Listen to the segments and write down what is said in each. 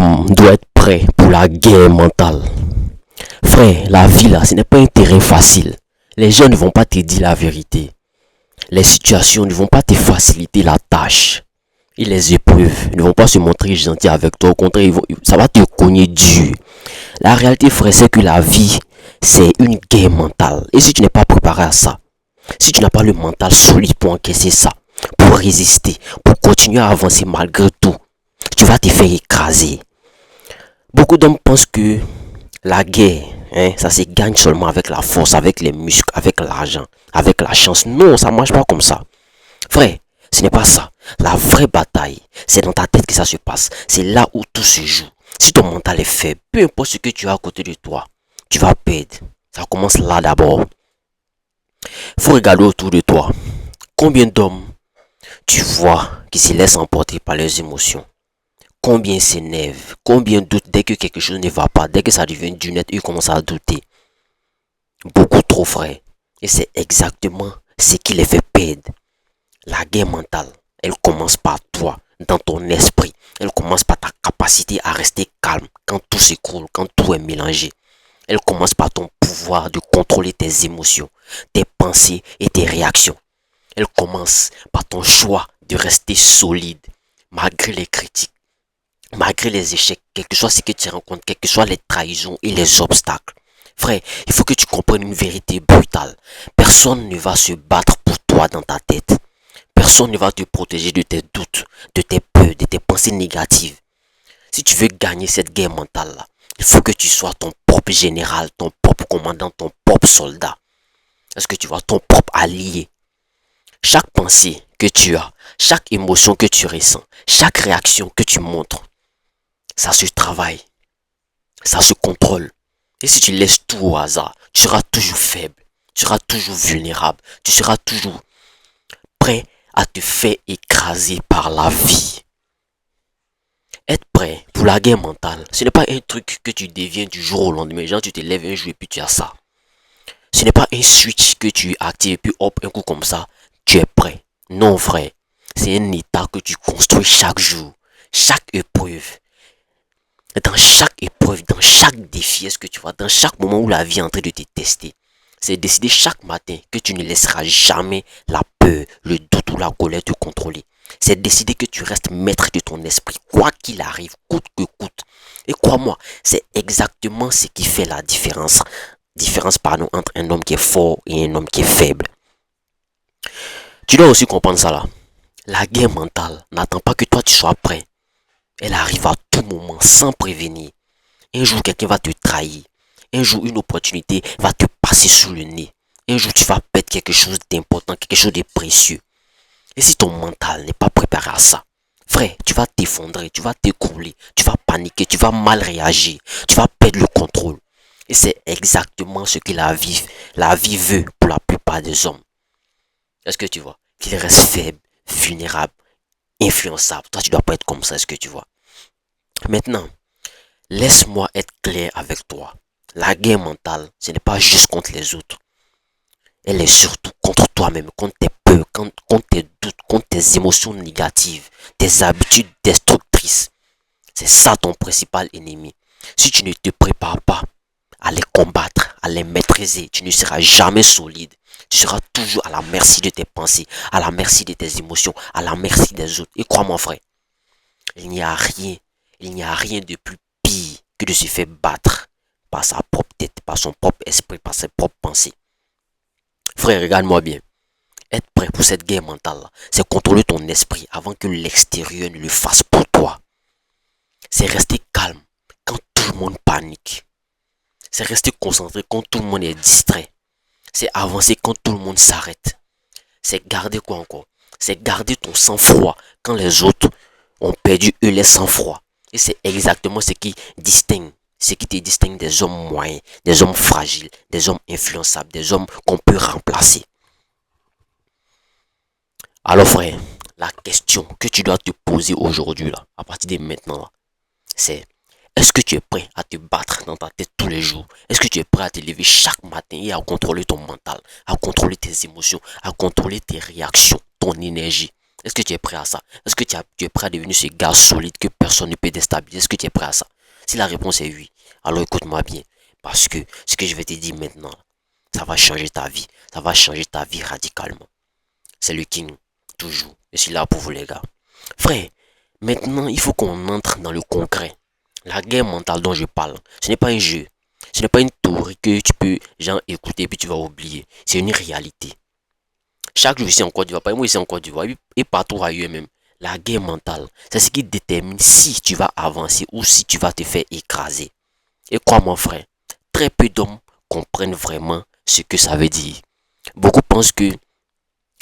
L'homme doit être prêt pour la guerre mentale. Frère, la vie là, ce n'est pas un terrain facile. Les gens ne vont pas te dire la vérité. Les situations ne vont pas te faciliter la tâche. Et les épreuves ne vont pas se montrer gentils avec toi. Au contraire, ça va te cogner dur. La réalité, frère, c'est que la vie, c'est une guerre mentale. Et si tu n'es pas préparé à ça, si tu n'as pas le mental solide pour encaisser ça, pour résister, pour continuer à avancer malgré tout, tu vas te faire écraser. Beaucoup d'hommes pensent que la guerre, ça se gagne seulement avec la force, avec les muscles, avec l'argent, avec la chance. Non, ça ne marche pas comme ça. Frère, ce n'est pas ça. La vraie bataille, c'est dans ta tête que ça se passe. C'est là où tout se joue. Si ton mental est faible, peu importe ce que tu as à côté de toi, tu vas perdre. Ça commence là d'abord. Il faut regarder autour de toi. Combien d'hommes tu vois qui se laissent emporter par leurs émotions? Combien s'énervent? Combien doutent dès que quelque chose ne va pas? Dès que ça devient du net, ils commencent à douter. Beaucoup trop, frère. Et c'est exactement ce qui les fait perdre. La guerre mentale, elle commence par toi, dans ton esprit. Elle commence par ta capacité à rester calme quand tout s'écroule, quand tout est mélangé. Elle commence par ton pouvoir de contrôler tes émotions, tes pensées et tes réactions. Elle commence par ton choix de rester solide, malgré les critiques, malgré les échecs, quel que soit ce que tu rencontres, quelles que soient les trahisons et les obstacles. Frère, il faut que tu comprennes une vérité brutale. Personne ne va se battre pour toi dans ta tête. Personne ne va te protéger de tes doutes, de tes peurs, de tes pensées négatives. Si tu veux gagner cette guerre mentale-là, il faut que tu sois ton propre général, ton propre commandant, ton propre soldat. Est-ce que tu vois ton propre allié? Chaque pensée que tu as, chaque émotion que tu ressens, chaque réaction que tu montres, ça se travaille, ça se contrôle. Et si tu laisses tout au hasard, tu seras toujours faible, tu seras toujours vulnérable, tu seras toujours prêt à te faire écraser par la vie. Être prêt pour la guerre mentale, ce n'est pas un truc que tu deviens du jour au lendemain. Genre tu te lèves un jour et puis tu as ça. Ce n'est pas un switch que tu actives et puis hop, un coup comme ça, tu es prêt. Non frère, c'est un état que tu construis chaque jour, chaque épreuve. Dans chaque défi, est-ce que tu vois, dans chaque moment où la vie est en train de te tester, c'est décider chaque matin que tu ne laisseras jamais la peur, le doute ou la colère te contrôler. C'est décider que tu restes maître de ton esprit, quoi qu'il arrive, coûte que coûte. Et crois-moi, c'est exactement ce qui fait la différence. Entre un homme qui est fort et un homme qui est faible. Tu dois aussi comprendre ça là. La guerre mentale n'attend pas que toi tu sois prêt. Elle arrive à tout moment sans prévenir. Un jour quelqu'un va te trahir. Un jour une opportunité va te passer sous le nez. Un jour tu vas perdre quelque chose d'important, quelque chose de précieux. Et si ton mental n'est pas préparé à ça, frère, tu vas t'effondrer, tu vas t'écrouler, tu vas paniquer, tu vas mal réagir, tu vas perdre le contrôle. Et c'est exactement ce que la vie veut pour la plupart des hommes. Est-ce que tu vois? Qu'ils restent faibles, vulnérables, influençables. Toi, tu dois pas être comme ça, est-ce que tu vois? Maintenant, laisse-moi être clair avec toi. La guerre mentale, ce n'est pas juste contre les autres. Elle est surtout contre toi-même, contre tes peurs, contre tes doutes, contre tes émotions négatives, tes habitudes destructrices. C'est ça ton principal ennemi. Si tu ne te prépares pas à les combattre, à les maîtriser, tu ne seras jamais solide. Tu seras toujours à la merci de tes pensées, à la merci de tes émotions, à la merci des autres. Et crois-moi frère, il n'y a rien de plus pire que de se faire battre par sa propre tête, par son propre esprit, par ses propres pensées. Frère, regarde-moi bien. Être prêt pour cette guerre mentale, c'est contrôler ton esprit avant que l'extérieur ne le fasse pour toi. C'est rester calme quand tout le monde panique. C'est rester concentré quand tout le monde est distrait. C'est avancer quand tout le monde s'arrête. C'est garder quoi encore? C'est garder ton sang-froid quand les autres ont perdu eux les sang-froid. Et c'est exactement ce qui te distingue des hommes moyens, des hommes fragiles, des hommes influençables, des hommes qu'on peut remplacer. Alors frère, la question que tu dois te poser aujourd'hui, là, à partir de maintenant, là, c'est: est-ce que tu es prêt à te battre dans ta tête tous les jours? Est-ce que tu es prêt à te lever chaque matin et à contrôler ton mental, à contrôler tes émotions, à contrôler tes réactions, ton énergie? Est-ce que tu es prêt à ça? Est-ce que tu es prêt à devenir ce gars solide que personne ne peut déstabiliser? Est-ce que tu es prêt à ça? Si la réponse est oui, alors écoute-moi bien. Parce que ce que je vais te dire maintenant, ça va changer ta vie. Ça va changer ta vie radicalement. C'est le King, toujours. Je suis là pour vous les gars. Frère, maintenant il faut qu'on entre dans le concret. La guerre mentale dont je parle, ce n'est pas un jeu. Ce n'est pas une théorie que tu peux genre écouter puis tu vas oublier. C'est une réalité. Chaque jour ici en Côte d'Ivoire, pas moi ici en Côte d'Ivoire, et partout ailleurs même, la guerre mentale, c'est ce qui détermine si tu vas avancer ou si tu vas te faire écraser. Et crois mon frère, très peu d'hommes comprennent vraiment ce que ça veut dire. Beaucoup pensent que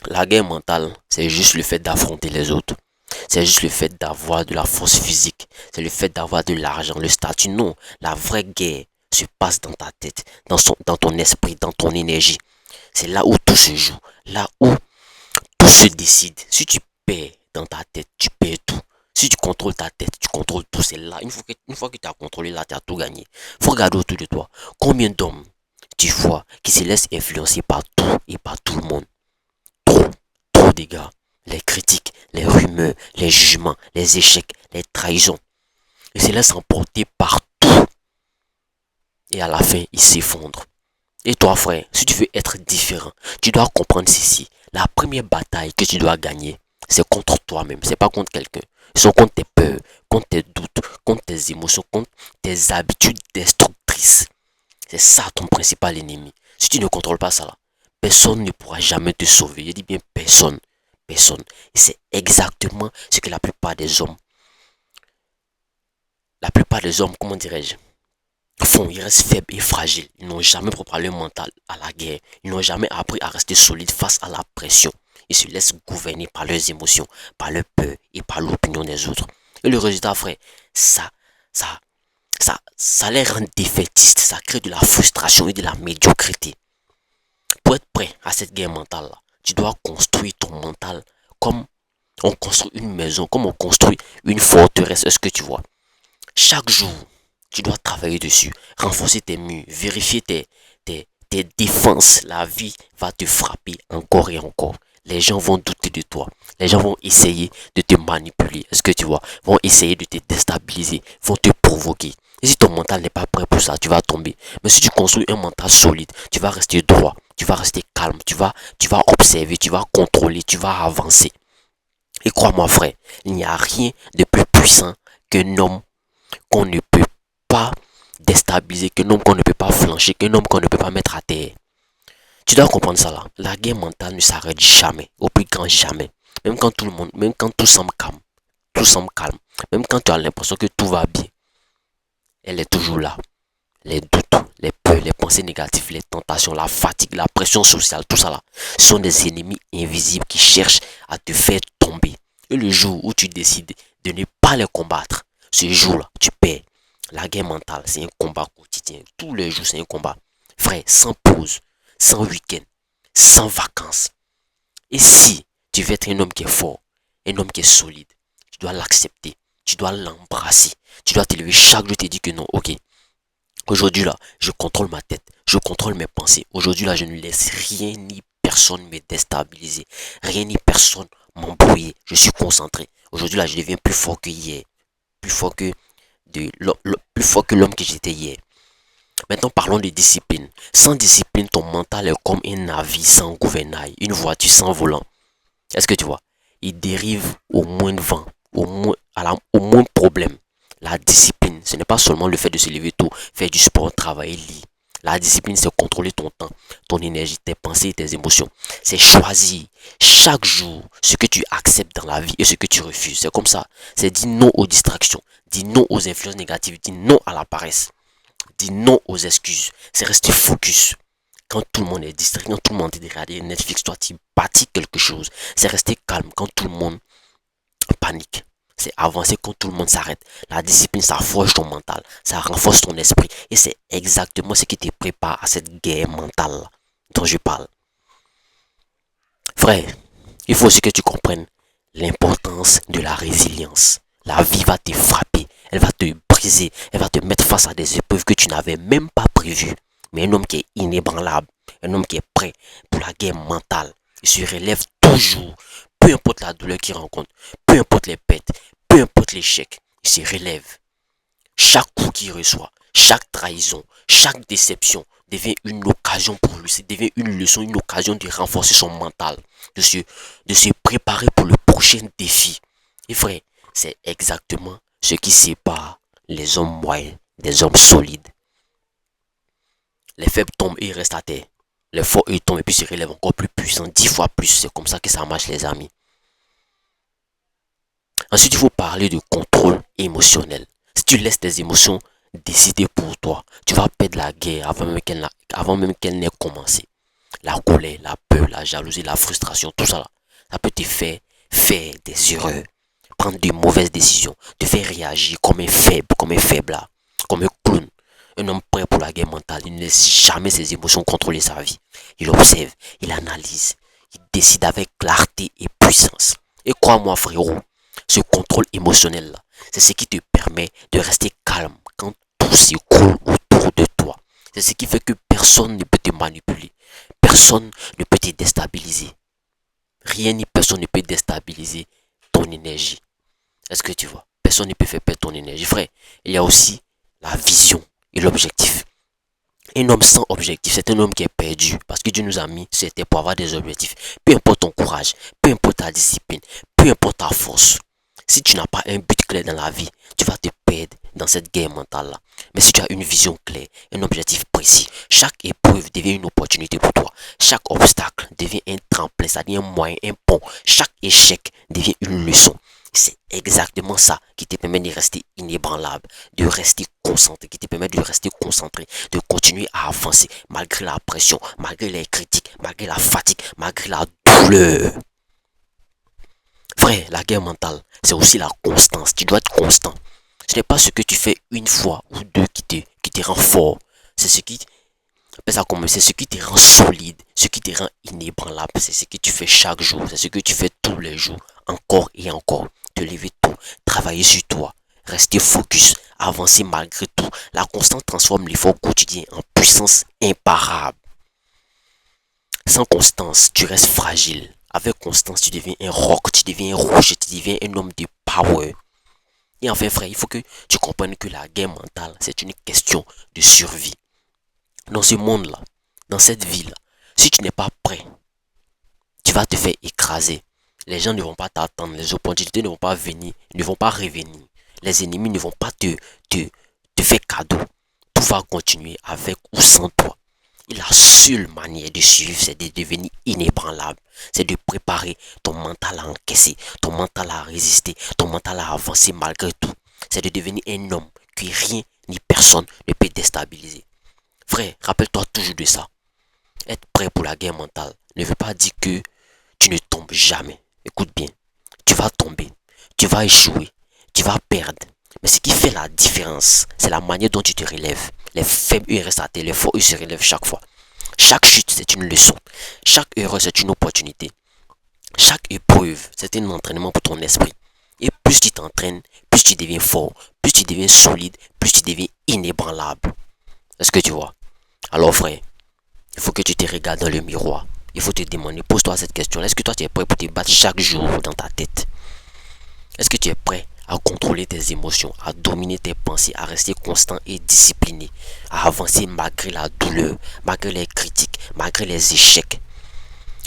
la guerre mentale, c'est juste le fait d'affronter les autres. C'est juste le fait d'avoir de la force physique. C'est le fait d'avoir de l'argent, le statut. Non, la vraie guerre se passe dans ta tête, dans ton esprit, dans ton énergie. C'est là où tout se joue. Là où tout se décide. Si tu perds dans ta tête, tu perds tout. Si tu contrôles ta tête, tu contrôles tout. C'est là. Une fois que tu as contrôlé là, tu as tout gagné. Faut regarder autour de toi. Combien d'hommes tu vois qui se laissent influencer par tout et par tout le monde. Trop, trop de gars. Les critiques, les rumeurs, les jugements, les échecs, les trahisons. Ils se laissent emporter par tout. Et à la fin, ils s'effondrent. Et toi, frère, si tu veux être différent, tu dois comprendre ceci. La première bataille que tu dois gagner, c'est contre toi-même. C'est pas contre quelqu'un. C'est contre tes peurs, contre tes doutes, contre tes émotions, contre tes habitudes destructrices. C'est ça ton principal ennemi. Si tu ne contrôles pas ça là, personne ne pourra jamais te sauver. Je dis bien personne. Personne. Et c'est exactement ce que la plupart des hommes, comment dirais-je, font. Ils restent faibles et fragiles. Ils n'ont jamais préparé le mental à la guerre. Ils n'ont jamais appris à rester solides face à la pression. Ils se laissent gouverner par leurs émotions, par leurs peurs et par l'opinion des autres. Et le résultat, frère, ça, ça, ça les rend défaitistes. Ça crée de la frustration et de la médiocrité. Pour être prêt à cette guerre mentale-là, tu dois construire ton mental comme on construit une maison, comme on construit une forteresse. Est-ce que tu vois? Chaque jour, tu dois travailler dessus, renforcer tes murs, vérifier tes défenses. La vie va te frapper encore et encore. Les gens vont douter de toi. Les gens vont essayer de te manipuler. Est-ce que tu vois? Vont essayer de te déstabiliser, vont te provoquer. Et si ton mental n'est pas prêt pour ça, tu vas tomber. Mais si tu construis un mental solide, tu vas rester droit, tu vas rester calme, tu vas observer, tu vas contrôler, tu vas avancer. Et crois-moi frère, il n'y a rien de plus puissant qu'un homme qu'on ne peut pas déstabiliser, qu'un homme qu'on ne peut pas flancher, qu'un homme qu'on ne peut pas mettre à terre. Tu dois comprendre ça là. La guerre mentale ne s'arrête jamais, au plus grand jamais. Même quand tout semble calme, même quand tu as l'impression que tout va bien, elle est toujours là. Les doutes, les peurs, les pensées négatives, les tentations, la fatigue, la pression sociale, tout ça là, sont des ennemis invisibles qui cherchent à te faire tomber. Et le jour où tu décides de ne pas les combattre, ce jour-là, tu perds. La guerre mentale, c'est un combat quotidien. Tous les jours, c'est un combat. Frère, sans pause, sans week-end, sans vacances. Et si tu veux être un homme qui est fort, un homme qui est solide, tu dois l'accepter. Tu dois l'embrasser. Tu dois te lever chaque jour et te dire que non, ok. Aujourd'hui là, je contrôle ma tête, je contrôle mes pensées. Aujourd'hui là, je ne laisse rien ni personne me déstabiliser. Rien ni personne m'embrouiller. Je suis concentré. Aujourd'hui là, je deviens plus fort que hier. Plus fort que plus fort que l'homme que j'étais hier. Maintenant, parlons de discipline. Sans discipline, ton mental est comme un navire sans gouvernail, une voiture sans volant. Est-ce que tu vois? Il dérive au moins de vent, au moins de problème. La discipline, ce n'est pas seulement le fait de se lever tôt, faire du sport, travailler, lire. La discipline, c'est contrôler ton temps, ton énergie, tes pensées et tes émotions. C'est choisir chaque jour ce que tu acceptes dans la vie et ce que tu refuses. C'est comme ça. C'est dire non aux distractions, dire non aux influences négatives, dire non à la paresse, dire non aux excuses. C'est rester focus. Quand tout le monde est distrait, quand tout le monde est dégradé, Netflix, toi tu bâtis quelque chose. C'est rester calme quand tout le monde panique. C'est avancer quand tout le monde s'arrête. La discipline, ça forge ton mental, ça renforce ton esprit. Et c'est exactement ce qui te prépare à cette guerre mentale dont je parle. Frère, il faut aussi que tu comprennes l'importance de la résilience. La vie va te frapper, elle va te briser, elle va te mettre face à des épreuves que tu n'avais même pas prévues. Mais un homme qui est inébranlable, un homme qui est prêt pour la guerre mentale, il se relève toujours peu importe la douleur qu'il rencontre, peu importe les pertes, peu importe l'échec, il se relève. Chaque coup qu'il reçoit, chaque trahison, chaque déception devient une occasion pour lui, ça devient une leçon, une occasion de renforcer son mental, de se préparer pour le prochain défi. Et frère, c'est exactement ce qui sépare les hommes moyens des hommes solides. Les faibles tombent et ils restent à terre. Les forts, ils tombent et puis se relèvent encore plus puissants, 10 fois plus. C'est comme ça que ça marche, les amis. Ensuite, il faut parler de contrôle émotionnel. Si tu laisses tes émotions décider pour toi, tu vas perdre la guerre avant même qu'elle n'ait commencé. La colère, la peur, la jalousie, la frustration, tout ça là, ça peut te faire des erreurs, prendre de mauvaises décisions, te faire réagir comme un faible là, comme un clown. Un homme prêt pour la guerre mentale, il ne laisse jamais ses émotions contrôler sa vie. Il observe, il analyse, il décide avec clarté et puissance. Et crois-moi frérot, ce contrôle émotionnel là, c'est ce qui te permet de rester calme quand tout s'écroule autour de toi. C'est ce qui fait que personne ne peut te manipuler. Personne ne peut te déstabiliser. Rien ni personne ne peut déstabiliser ton énergie. Est-ce que tu vois? Personne ne peut faire perdre ton énergie. Frère, il y a aussi la vision et l'objectif. Un homme sans objectif, c'est un homme qui est perdu. Parce que Dieu nous a mis sur terre pour avoir des objectifs. Peu importe ton courage, peu importe ta discipline, peu importe ta force. Si tu n'as pas un but clair dans la vie, tu vas te perdre dans cette guerre mentale-là. Mais si tu as une vision claire, un objectif précis, chaque épreuve devient une opportunité pour toi. Chaque obstacle devient un tremplin, ça devient un moyen, un pont. Chaque échec devient une leçon. C'est exactement ça qui te permet de rester inébranlable, de rester concentré, qui te permet de rester concentré, de continuer à avancer malgré la pression, malgré les critiques, malgré la fatigue, malgré la douleur. Frère, la guerre mentale, c'est aussi la constance. Tu dois être constant. Ce n'est pas ce que tu fais une fois ou deux qui te rend fort. C'est ce qui, c'est ce qui te rend solide, ce qui te rend inébranlable. C'est ce que tu fais chaque jour, c'est ce que tu fais tous les jours, encore et encore. Te lever tôt, travailler sur toi, rester focus, avancer malgré tout. La constance transforme l'effort quotidien en puissance imparable. Sans constance, tu restes fragile. Avec constance, tu deviens un roc, tu deviens un rocher, tu deviens un homme de power. Et enfin, frère, il faut que tu comprennes que la guerre mentale, c'est une question de survie. Dans ce monde-là, dans cette vie-là, si tu n'es pas prêt, tu vas te faire écraser. Les gens ne vont pas t'attendre, les opportunités ne vont pas venir, ne vont pas revenir. Les ennemis ne vont pas te faire cadeau. Tout va continuer avec ou sans toi. Et la seule manière de suivre, c'est de devenir inébranlable. C'est de préparer ton mental à encaisser, ton mental à résister, ton mental à avancer malgré tout. C'est de devenir un homme que rien ni personne ne peut déstabiliser. Frère, rappelle-toi toujours de ça. Être prêt pour la guerre mentale ne veut pas dire que tu ne tombes jamais. Écoute bien, tu vas tomber, tu vas échouer, tu vas perdre. Mais ce qui fait la différence, c'est la manière dont tu te relèves. Les faibles, ils restent à terre, les forts, ils se relèvent chaque fois. Chaque chute, c'est une leçon. Chaque erreur, c'est une opportunité. Chaque épreuve, c'est un entraînement pour ton esprit. Et plus tu t'entraînes, plus tu deviens fort, plus tu deviens solide, plus tu deviens inébranlable. Est-ce que tu vois? Alors frère, il faut que tu te regardes dans le miroir. Il faut te demander, pose-toi cette question. Est-ce que toi tu es prêt pour te battre chaque jour dans ta tête? Est-ce que tu es prêt à contrôler tes émotions, à dominer tes pensées, à rester constant et discipliné, à avancer malgré la douleur, malgré les critiques, malgré les échecs?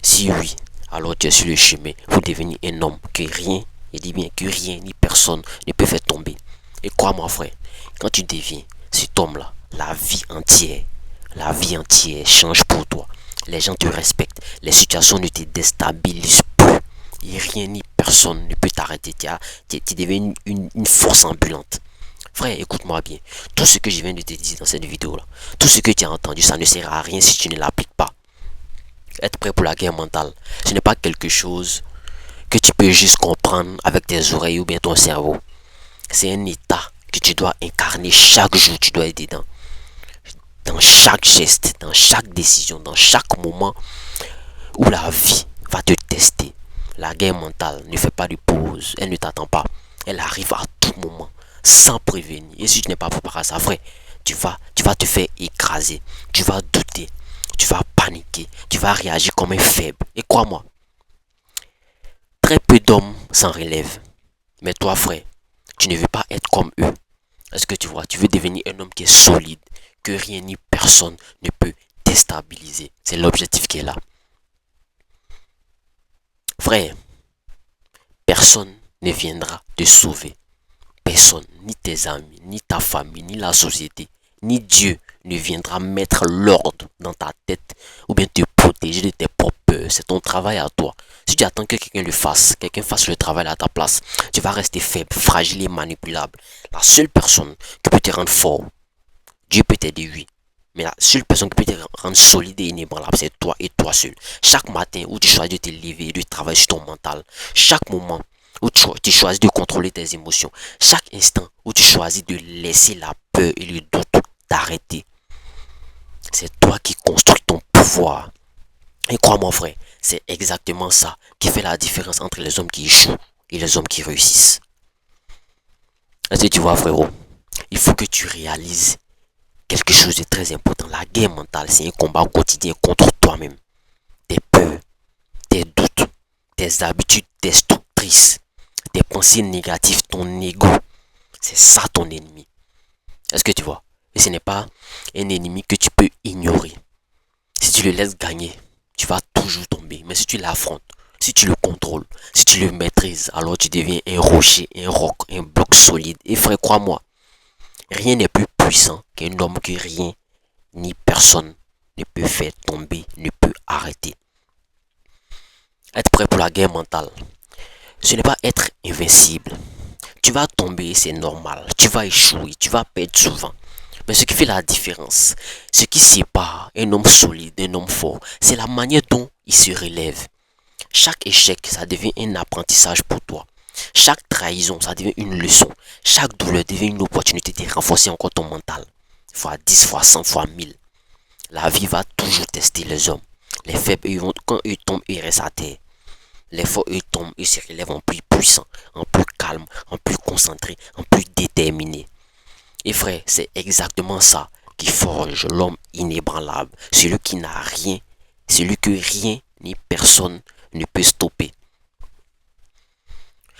Si oui, alors tu es sur le chemin pour devenir un homme que rien, je dis bien que rien ni personne ne peut faire tomber. Et crois-moi frère, quand tu deviens cet homme-là, la vie entière change pour toi. Les gens te respectent, les situations ne te déstabilisent plus. Et rien ni personne ne peut t'arrêter. Tu deviens une force ambulante. Frère, écoute-moi bien. Tout ce que je viens de te dire dans cette vidéo-là, tout ce que tu as entendu, ça ne sert à rien si tu ne l'appliques pas. Être prêt pour la guerre mentale, ce n'est pas quelque chose que tu peux juste comprendre avec tes oreilles ou bien ton cerveau. C'est un état que tu dois incarner chaque jour. Tu dois être dedans. Dans chaque geste, dans chaque décision, dans chaque moment où la vie va te tester. La guerre mentale ne fait pas de pause, elle ne t'attend pas. Elle arrive à tout moment, sans prévenir. Et si tu n'es pas préparé à ça, frère, tu vas te faire écraser. Tu vas douter, tu vas paniquer, tu vas réagir comme un faible. Et crois-moi, Très peu d'hommes s'en relèvent. Mais toi, frère, tu ne veux pas être comme eux. Est-ce que tu vois? Tu veux devenir un homme qui est solide, que rien ni personne ne peut déstabiliser. C'est l'objectif qui est là. Frère, personne ne viendra te sauver. Personne, ni tes amis, ni ta famille, ni la société, ni Dieu ne viendra mettre l'ordre dans ta tête ou bien te protéger de tes propres peurs. C'est ton travail à toi. Si tu attends que quelqu'un fasse le travail à ta place, tu vas rester faible, fragile et manipulable. La seule personne qui peut te rendre fort, Dieu peut t'aider, oui. Mais la seule personne qui peut te rendre solide et inébranlable, c'est toi et toi seul. Chaque matin où tu choisis de te lever et de travailler sur ton mental, chaque moment où tu choisis de contrôler tes émotions, chaque instant où tu choisis de laisser la peur et le doute t'arrêter, c'est toi qui construis ton pouvoir. Et crois-moi, frère, c'est exactement ça qui fait la différence entre les hommes qui échouent et les hommes qui réussissent. Est-ce que tu vois, frérot? Il faut que tu réalises quelque chose de très important. La guerre mentale, c'est un combat quotidien contre toi-même. Tes peurs, tes doutes, tes habitudes destructrices, tes pensées négatives, ton ego. C'est ça ton ennemi. Est-ce que tu vois? Et ce n'est pas un ennemi que tu peux ignorer. Si tu le laisses gagner, tu vas toujours tomber. Mais si tu l'affrontes, si tu le contrôles, si tu le maîtrises, alors tu deviens un rocher, un roc, un bloc solide. Et frère, crois-moi, rien n'est plus puissant qu'un homme que rien ni personne ne peut faire tomber, ne peut arrêter. Être prêt pour la guerre mentale, ce n'est pas être invincible. Tu vas tomber, c'est normal. Tu vas échouer, tu vas perdre souvent. Mais ce qui fait la différence, ce qui sépare un homme solide d'un homme fort, c'est la manière dont il se relève. Chaque échec, ça devient un apprentissage pour toi. Chaque trahison, ça devient une leçon. Chaque douleur devient une opportunité de renforcer encore ton mental. Fois 10, fois 100, fois 1000. La vie va toujours tester les hommes. Les faibles, quand eux tombent, ils restent à terre. Les forts, eux tombent, ils se relèvent en plus puissant, en plus calme, en plus concentré, en plus déterminé. Et frère, c'est exactement ça qui forge l'homme inébranlable. Celui qui n'a rien, celui que rien ni personne ne peut stopper.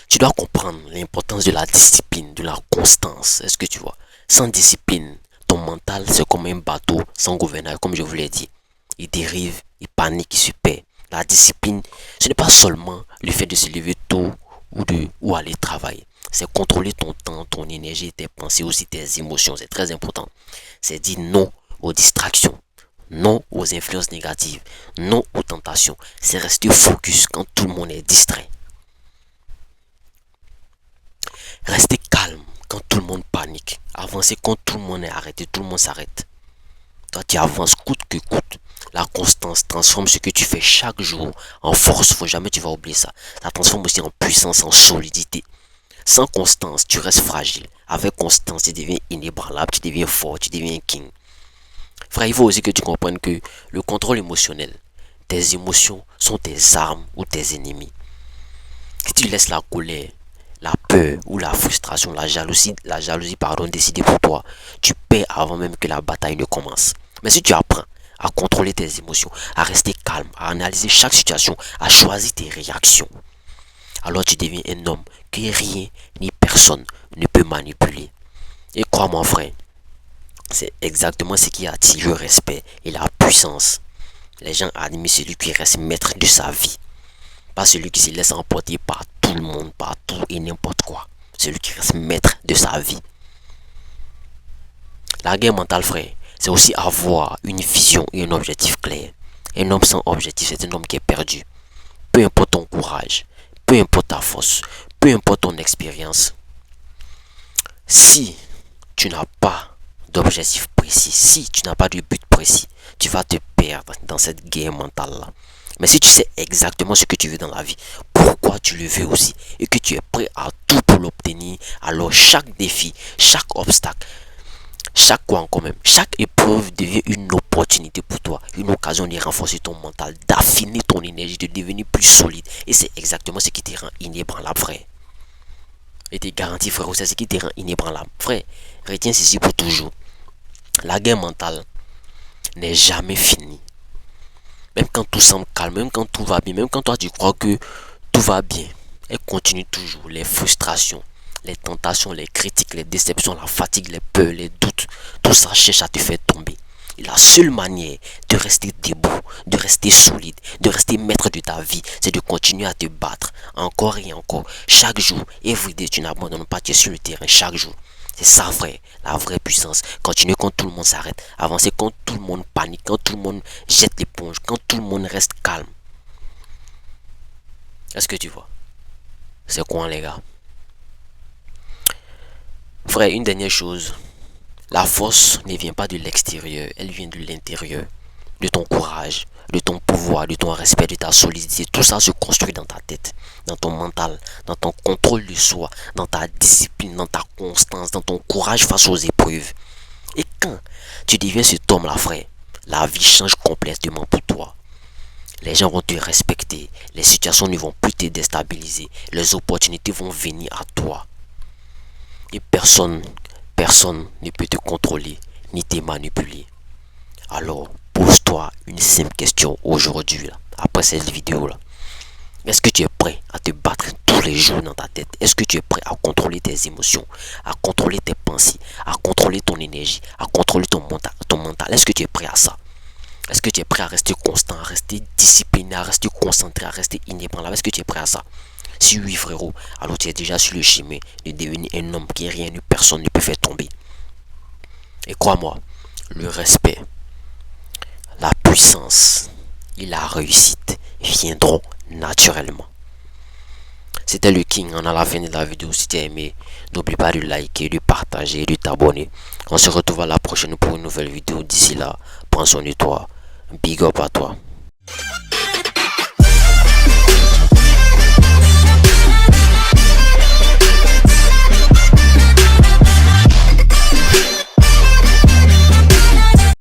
Tu dois comprendre l'importance de la discipline, de la constance. Est-ce que tu vois? Sans discipline, ton mental c'est comme un bateau sans gouverneur, comme je vous l'ai dit. Il dérive, il panique, il se perd. La discipline, ce n'est pas seulement le fait de se lever tôt ou aller travailler. C'est contrôler ton temps, ton énergie, tes pensées, aussi tes émotions. C'est très important. C'est dire non aux distractions, non aux influences négatives, non aux tentations. C'est rester focus quand tout le monde est distrait. Rester calme quand tout le monde panique. Avancer quand tout le monde est arrêté, tout le monde s'arrête. Toi, tu avances coûte que coûte. La constance transforme ce que tu fais chaque jour en force. Faut jamais tu vas oublier ça. Ça transforme aussi en puissance, en solidité. Sans constance, tu restes fragile. Avec constance, tu deviens inébranlable, tu deviens fort, tu deviens king. Frère, il faut aussi que tu comprennes que le contrôle émotionnel, tes émotions sont tes armes ou tes ennemis. Si tu laisses la colère, la peur ou la frustration, la jalousie décider pour toi, tu perds avant même que la bataille ne commence. Mais si tu apprends à contrôler tes émotions, à rester calme, à analyser chaque situation, à choisir tes réactions, alors tu deviens un homme que rien ni personne ne peut manipuler. Et crois-moi, frère, c'est exactement ce qui attire le respect et la puissance. Les gens admirent celui qui reste maître de sa vie, pas celui qui se laisse emporter par tout le monde, par tout et n'importe quoi. Celui qui reste maître de sa vie. La guerre mentale, frère, c'est aussi avoir une vision et un objectif clair. Un homme sans objectif, c'est un homme qui est perdu. Peu importe ton courage, peu importe ta force, peu importe ton expérience. Si tu n'as pas d'objectif précis, si tu n'as pas de but précis, tu vas te perdre dans cette guerre mentale-là. Mais si tu sais exactement ce que tu veux dans la vie, pourquoi tu le veux aussi, et que tu es prêt à tout pour l'obtenir, alors chaque défi, chaque obstacle, chaque épreuve devient une opportunité pour toi, une occasion de renforcer ton mental, d'affiner ton énergie, de devenir plus solide. Et c'est exactement ce qui te rend inébranlable, frère. Et te garantis, frère, c'est ce qui te rend inébranlable. Frère, retiens ceci pour toujours. La guerre mentale n'est jamais finie. Même quand tout semble calme, même quand tout va bien, même quand toi tu crois que tout va bien, Elle continue toujours. Les frustrations, les tentations, les critiques, les déceptions, la fatigue, les peurs, les doutes, tout ça cherche à te faire tomber. Et la seule manière de rester debout, de rester solide, de rester maître de ta vie, c'est de continuer à te battre encore et encore. Chaque jour, everyday, tu n'abandonnes pas, tu es sur le terrain chaque jour. C'est ça, frère, la vraie puissance. Continuer quand tout le monde s'arrête. Avancer quand tout le monde panique, quand tout le monde jette l'éponge, quand tout le monde reste calme. Est-ce que tu vois? C'est quoi, les gars? Frère, une dernière chose. La force ne vient pas de l'extérieur, elle vient de l'intérieur. De ton courage, de ton pouvoir, de ton respect, de ta solidité. Tout ça se construit dans ta tête, dans ton mental, dans ton contrôle de soi, dans ta discipline, dans ta constance, dans ton courage face aux épreuves. Et quand tu deviens cet homme-là, frère, la vie change complètement pour toi. Les gens vont te respecter, les situations ne vont plus te déstabiliser, les opportunités vont venir à toi. Et personne ne peut te contrôler ni te manipuler. Alors, pose-toi une simple question aujourd'hui, après cette vidéo-là. Est-ce que tu es prêt à te battre tous les jours dans ta tête? Est-ce que tu es prêt à contrôler tes émotions, à contrôler tes pensées, à contrôler ton énergie, à contrôler ton mental? Est-ce que tu es prêt à ça? Est-ce que tu es prêt à rester constant, à rester discipliné, à rester concentré, à rester inébranlable? Est-ce que tu es prêt à ça? Si oui, frérot, alors tu es déjà sur le chemin de devenir un homme qui rien ni personne ne peut faire tomber. Et crois-moi, le respect, la puissance et la réussite viendront naturellement. C'était le King, on a la fin de la vidéo. Si tu as aimé, n'oublie pas de liker, de partager et de t'abonner. On se retrouve à la prochaine pour une nouvelle vidéo. D'ici là, prends soin de toi. Big up à toi.